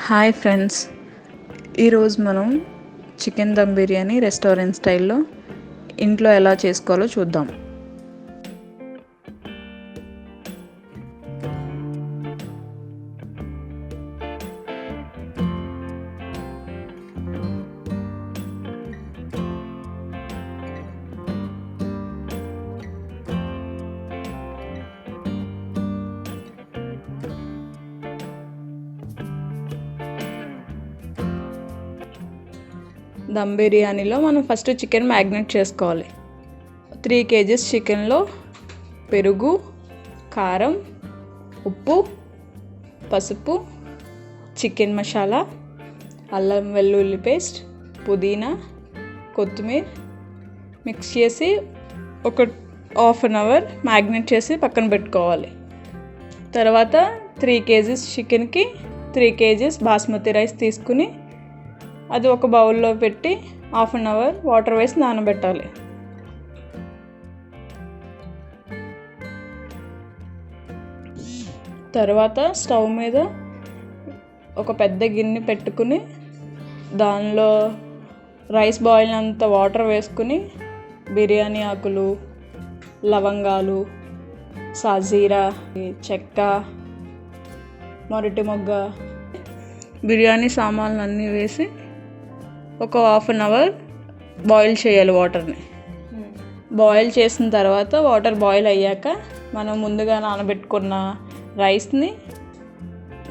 Hi friends, ఈరోజు మనం chicken dum biryani restaurant స్టైల్లో ఇంట్లో ఎలా చేసుకోవాలో చూద్దాం. దమ్ బిర్యానీలో మనం ఫస్ట్ చికెన్ మ్యాగ్నేట్ చేసుకోవాలి. 3 kgs చికెన్లో పెరుగు, కారం, ఉప్పు, పసుపు, చికెన్ మసాలా, అల్లం వెల్లుల్లి పేస్ట్, పుదీనా, కొత్తిమీర మిక్స్ చేసి ఒక హాఫ్ అన్ అవర్ మ్యాగ్నేట్ చేసి పక్కన పెట్టుకోవాలి. తర్వాత 3 kgs చికెన్కి 3 kgs బాస్మతి రైస్ తీసుకుని అది ఒక బౌల్లో పెట్టి హాఫ్ అన్ అవర్ వాటర్ వేసి నానబెట్టాలి. తర్వాత స్టవ్ మీద ఒక పెద్ద గిన్నె పెట్టుకుని దానిలో రైస్ బాయిల్ అంత వాటర్ వేసుకుని బిర్యానీ ఆకులు, లవంగాలు, సాజీరా, చెక్క, మొరటి మొగ్గ, బిర్యానీ సామాన్లు అన్నీ వేసి ఒక హాఫ్ అన్ అవర్ బాయిల్ చేయాలి వాటర్ని. బాయిల్ చేసిన తర్వాత వాటర్ బాయిల్ అయ్యాక మనం ముందుగా నానబెట్టుకున్న రైస్ని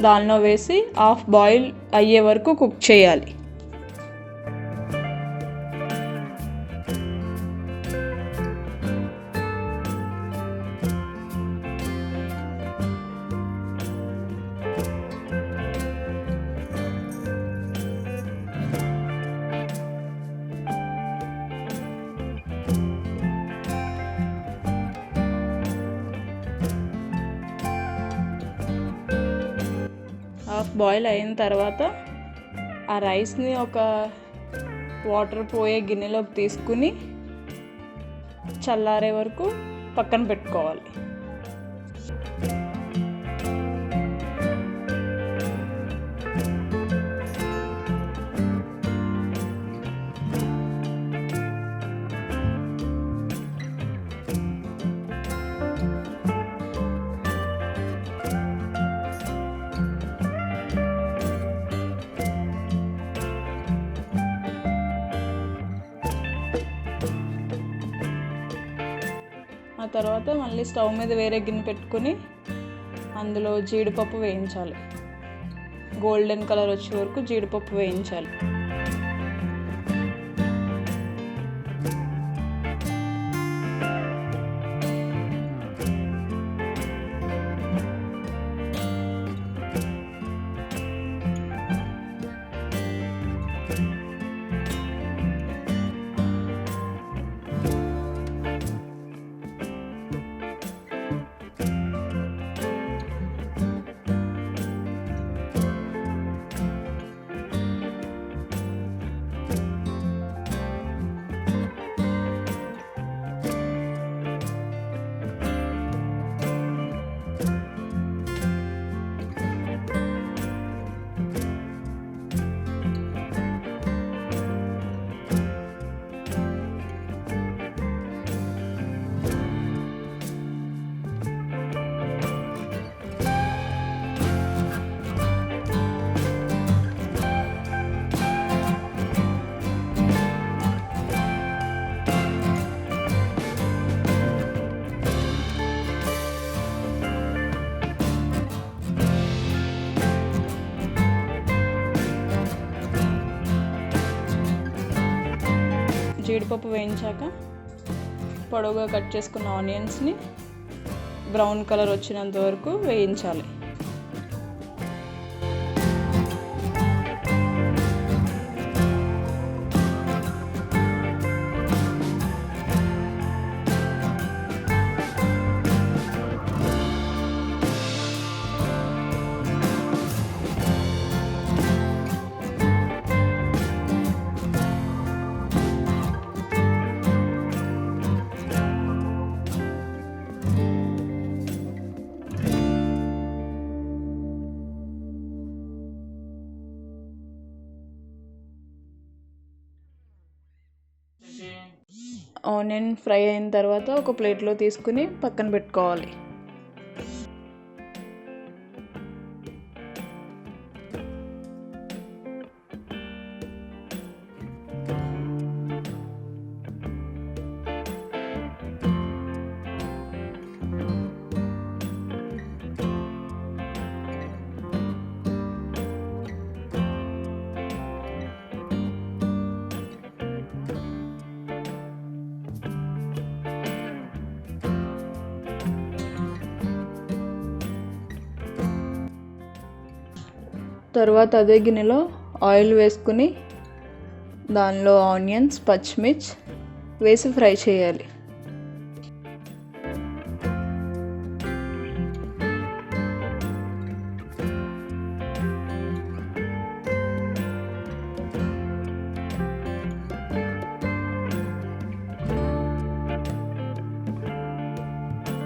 దానిలో వేసి హాఫ్ బాయిల్ అయ్యే వరకు కుక్ చేయాలి. హాఫ్ బాయిల్ అయిన తర్వాత ఆ రైస్ని ఒక వాటర్ పోయే గిన్నెలోకి తీసుకుని చల్లారే వరకు పక్కన పెట్టుకోవాలి. ఆ తర్వాత మళ్ళీ స్టవ్ మీద వేరే గిన్నె పెట్టుకుని అందులో జీడిపప్పు వేయించాలి. గోల్డెన్ కలర్ వచ్చే వరకు జీడిపప్పు వేయించాలి. జీడిపప్పు వేయించాక పొడవుగా కట్ చేసుకున్న ఆనియన్స్ని బ్రౌన్ కలర్ వచ్చినంత వరకు వేయించాలి. ఆనియన్ ఫ్రై అయిన తర్వాత ఒక ప్లేట్లో తీసుకుని పక్కన పెట్టుకోవాలి. తర్వాత అదే గిన్నెలో ఆయిల్ వేసుకుని దానిలో ఆనియన్స్, పచ్చిమిర్చి వేసి ఫ్రై చేయాలి.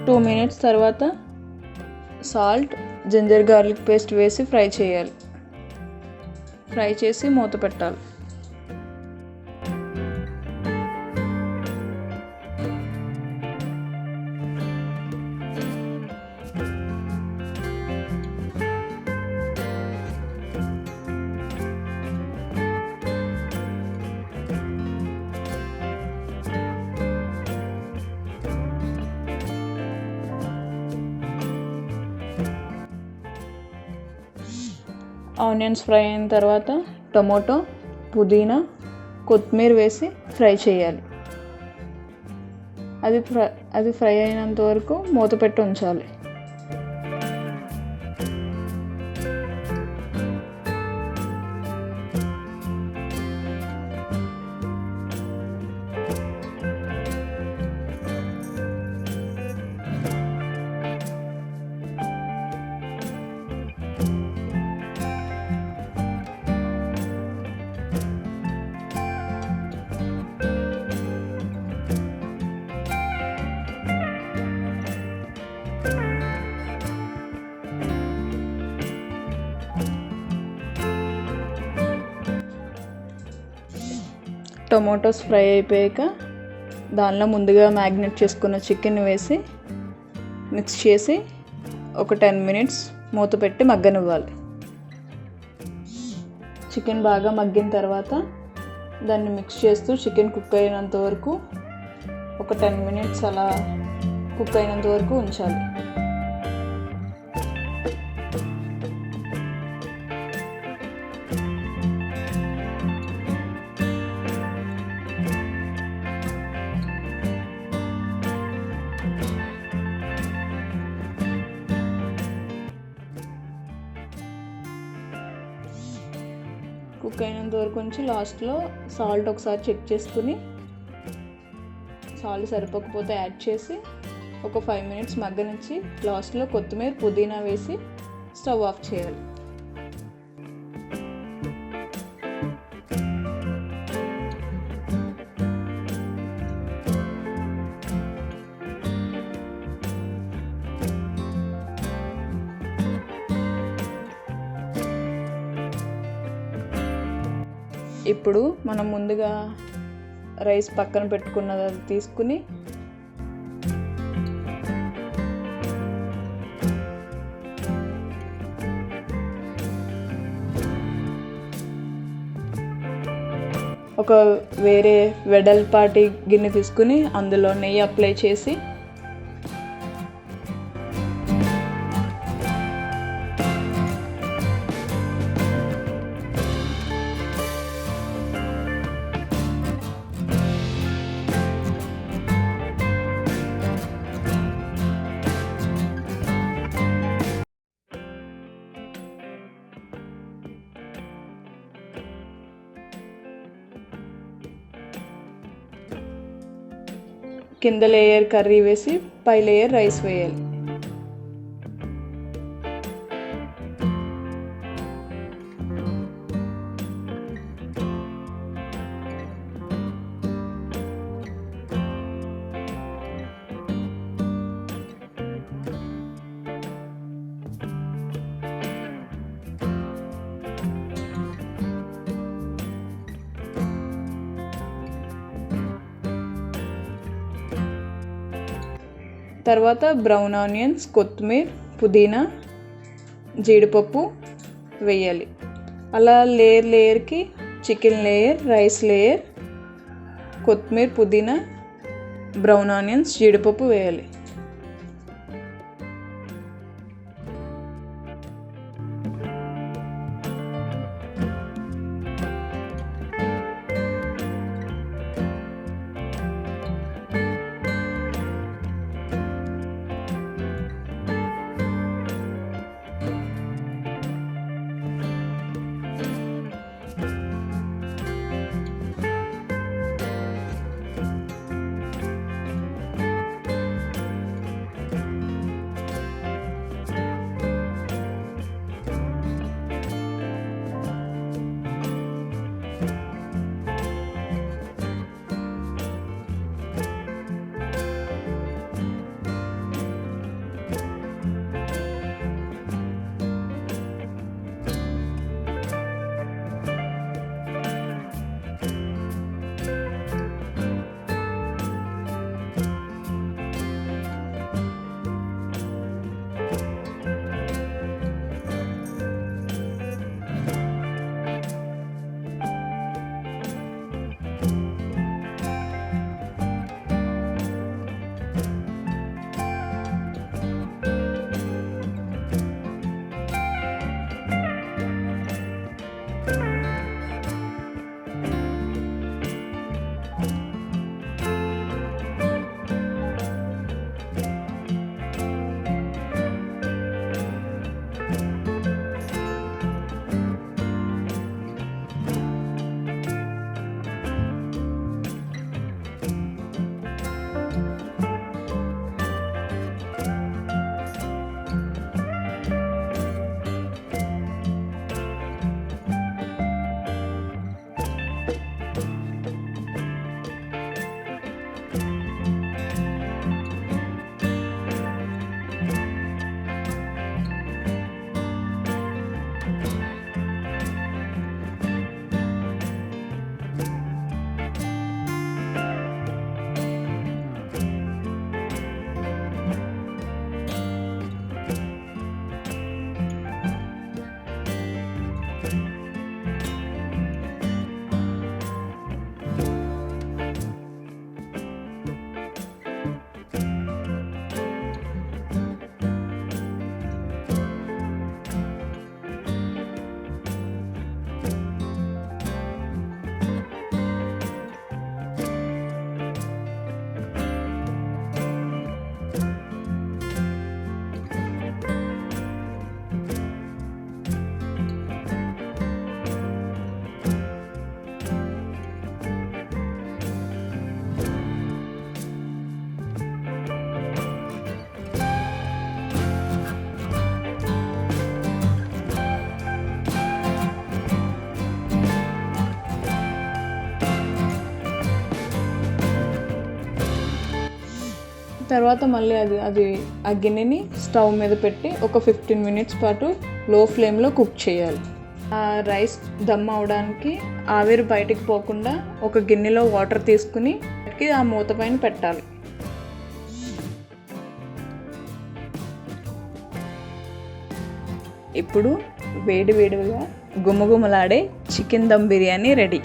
టూ మినిట్స్ తర్వాత సాల్ట్, జింజర్ గార్లిక్ పేస్ట్ వేసి ఫ్రై చేయాలి. ఫ్రై చేసి మూత పెట్టాలి. ఆనియన్స్ ఫ్రై అయిన తర్వాత టొమాటో, పుదీనా, కొత్తిమీర వేసి ఫ్రై చేయాలి. అది ఫ్రై అయినంత వరకు మూత పెట్టి ఉంచాలి. టొమాటోస్ ఫ్రై అయిపోయాక దానిలో ముందుగా మ్యాగ్నేట్ చేసుకున్న చికెన్ వేసి మిక్స్ చేసి ఒక 10 మినిట్స్ మూత పెట్టి మగ్గనివ్వాలి. చికెన్ బాగా మగ్గిన తర్వాత దాన్ని మిక్స్ చేస్తూ చికెన్ కుక్ అయినంత వరకు ఒక 10 మినిట్స్ అలా కుక్ అయినంత వరకు ఉంచాలి. కుక్ అయినంత వరకు ఉంచి లాస్ట్లో సాల్ట్ ఒకసారి చెక్ చేసుకుని సాల్ట్ సరిపోకపోతే యాడ్ చేసి ఒక 5 మినిట్స్ మగ్గనిచ్చి లాస్ట్లో కొత్తిమీర, పుదీనా వేసి స్టవ్ ఆఫ్ చేయాలి. ఇప్పుడు మనం ముందుగా రైస్ పక్కన పెట్టుకున్నది తీసుకుని ఒక వేరే వెడల్పాటి గిన్నె తీసుకుని అందులో నెయ్యి అప్లై చేసి కింద లేయర్ కర్రీ వేసి పై లేయర్ రైస్ వేయాలి. తర్వాత బ్రౌన్ ఆనియన్స్, కొత్తిమీర, పుదీనా, జీడిపప్పు వేయాలి. అలా లేయర్కి చికెన్ లేయర్, రైస్ లేయర్, కొత్తిమీర, పుదీనా, బ్రౌన్ ఆనియన్స్, జీడిపప్పు వేయాలి. తర్వాత మళ్ళీ అది ఆ గిన్నెని స్టవ్ మీద పెట్టి ఒక 15 మినిట్స్ పాటు లో ఫ్లేమ్లో కుక్ చేయాలి. ఆ రైస్ దమ్ అవడానికి ఆవిరి బయటికి పోకుండా ఒక గిన్నెలో వాటర్ తీసుకుని ఆ మూత పైన పెట్టాలి. ఇప్పుడు వేడివేడిగా గుమగుమలాడే చికెన్ దమ్ బిర్యానీ రెడీ.